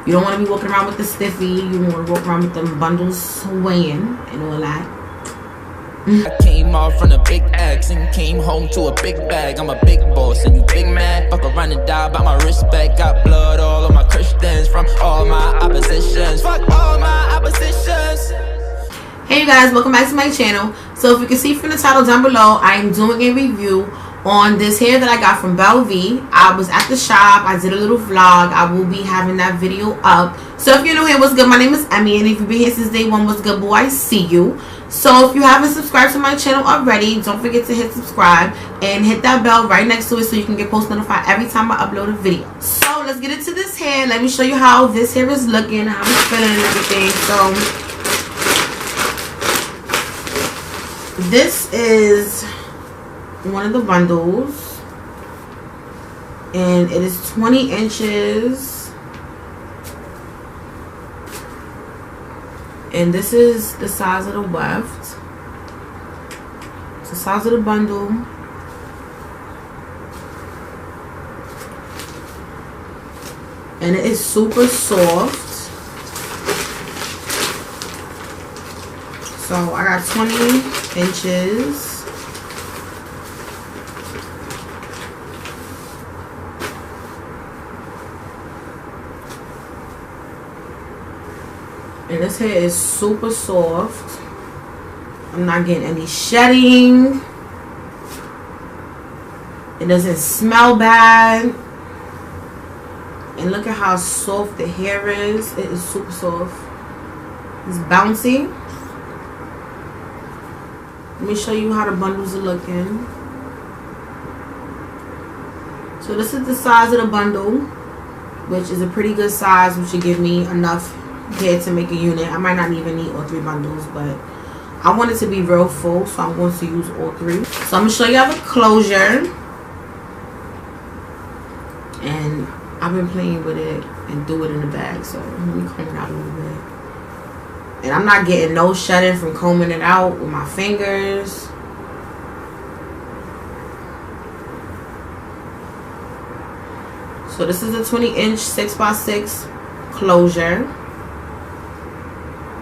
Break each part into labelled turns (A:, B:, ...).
A: You don't want to be walking around with the stiffy. You want to walk around with them bundles swaying and all that.
B: I came off from a big X and came home to a big bag. I'm a big boss and you big mad. Fuck around and die by my respect. Got blood all on my Christians from all my oppositions. Fuck all my oppositions.
A: Hey you guys, welcome back to my channel. So if you can see from the title down below, I am doing a review on this hair that I got from Bellevie. I was at the shop. I did a little vlog. I will be having that video up. So if you're new here, what's good? My name is Emmy, and if you've been here since day one, what's good, boy? I see you. So if you haven't subscribed to my channel already, don't forget to hit subscribe and hit that bell right next to it so you can get post notified every time I upload a video. So let's get into this hair. Let me show you how this hair is looking, how it's feeling and everything. So this is one of the bundles, and it is 20 inches, and this is the size of the weft. It's the size of the bundle, and it is super soft. So I got 20 inches. And this hair is super soft. I'm not getting any shedding. It doesn't smell bad. And look at how soft the hair is. It is super soft. It's bouncy. Let me show you how the bundles are looking. So this is the size of the bundle, which is a pretty good size, which should give me enough hair to make a unit. I might not even need all 3 bundles, but I want it to be real full, so I'm going to use all 3. So I'm going to show y'all the closure. And I've been playing with it and do it in the bag, so let me comb it out a little bit. And I'm not getting no shedding from combing it out with my fingers. So this is a 20-inch 6x6 closure.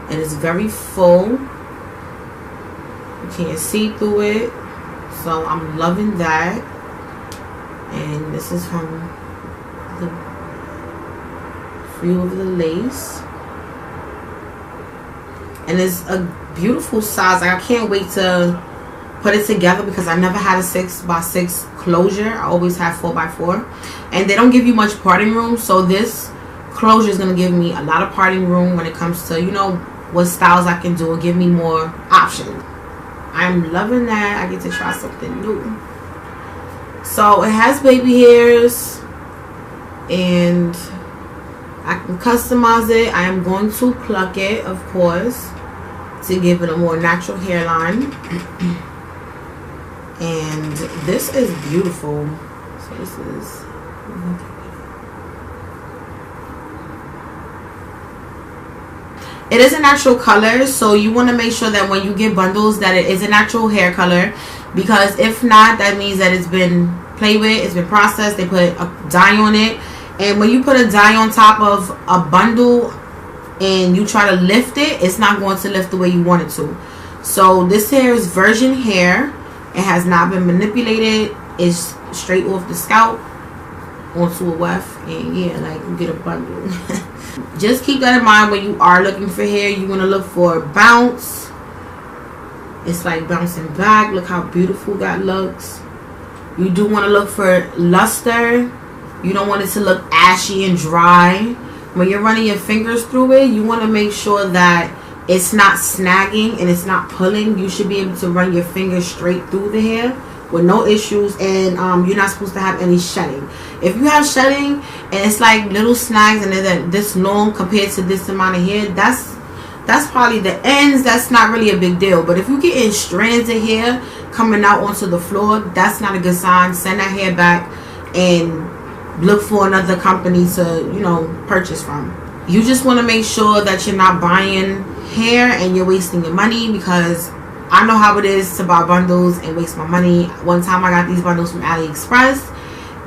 A: And it's very full. You can't see through it. So I'm loving that. And this is from the free over the lace. And it's a beautiful size. Like, I can't wait to put it together because I never had a 6x6 closure. I always have 4x4. And they don't give you much parting room. So this closure is going to give me a lot of parting room when it comes to, you know, what styles I can do and give me more options. I'm loving that. I get to try something new. So it has baby hairs and I can customize it. I am going to pluck it, of course, to give it a more natural hairline. And this is beautiful. So this is it is a natural color, so you want to make sure that when you get bundles that it is a natural hair color, because if not, that means that it's been played with, it's been processed, they put a dye on it. And when you put a dye on top of a bundle and you try to lift it, it's not going to lift the way you want it to. So this hair is virgin hair. It has not been manipulated. It's straight off the scalp onto a weft, and yeah, like you get a bundle. Just keep that in mind when you are looking for hair. You want to look for bounce. It's like bouncing back. Look how beautiful that looks. You do want to look for luster. You don't want it to look ashy and dry. When you're running your fingers through it, you want to make sure that it's not snagging and it's not pulling. You should be able to run your fingers straight through the hair with no issues, and you're not supposed to have any shedding. If you have shedding and it's like little snags and they're this long compared to this amount of hair, that's probably the ends. That's not really a big deal. But if you get in strands of hair coming out onto the floor, that's not a good sign. Send that hair back and look for another company to, you know, purchase from. You just want to make sure that you're not buying hair and you're wasting your money, because I know how it is to buy bundles and waste my money. One time I got these bundles from AliExpress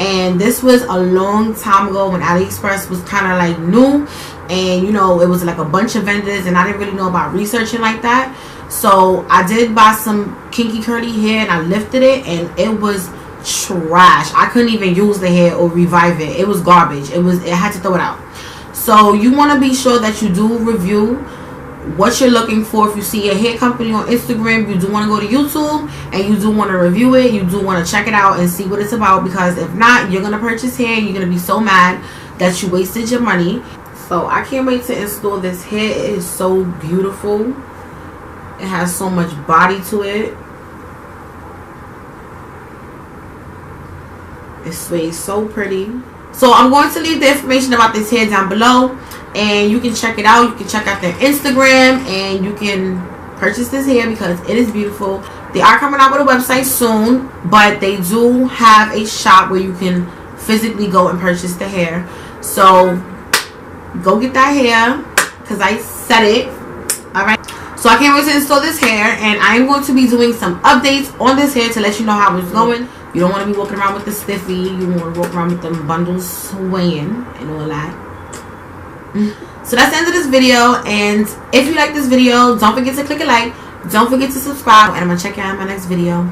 A: And this was a long time ago when AliExpress was kind of like new, and you know, it was like a bunch of vendors, and I didn't really know about researching like that. So I did buy some kinky curly hair, and I lifted it, and it was trash. I couldn't even use the hair or revive it. It was garbage. It had to throw it out. So you want to be sure that you do review what you're looking for. If you see a hair company on Instagram, you do want to go to YouTube and you do want to review it. You do want to check it out and see what it's about, because if not, you're going to purchase hair, you're going to be so mad that you wasted your money. So I can't wait to install this hair. It is so beautiful. It has so much body to it. It sways so pretty. So I'm going to leave the information about this hair down below, and you can check it out. You can check out their Instagram, and you can purchase this hair because it is beautiful. They are coming out with a website soon, but they do have a shop where you can physically go and purchase the hair. So go get that hair, because I said it. Alright, so I can't wait to install this hair, and I am going to be doing some updates on this hair to let you know how it's going. You don't want to be walking around with the stiffy. You want to walk around with them bundles swaying and all that. So that's the end of this video. And if you like this video, don't forget to click a like. Don't forget to subscribe. And I'm going to check you out in my next video.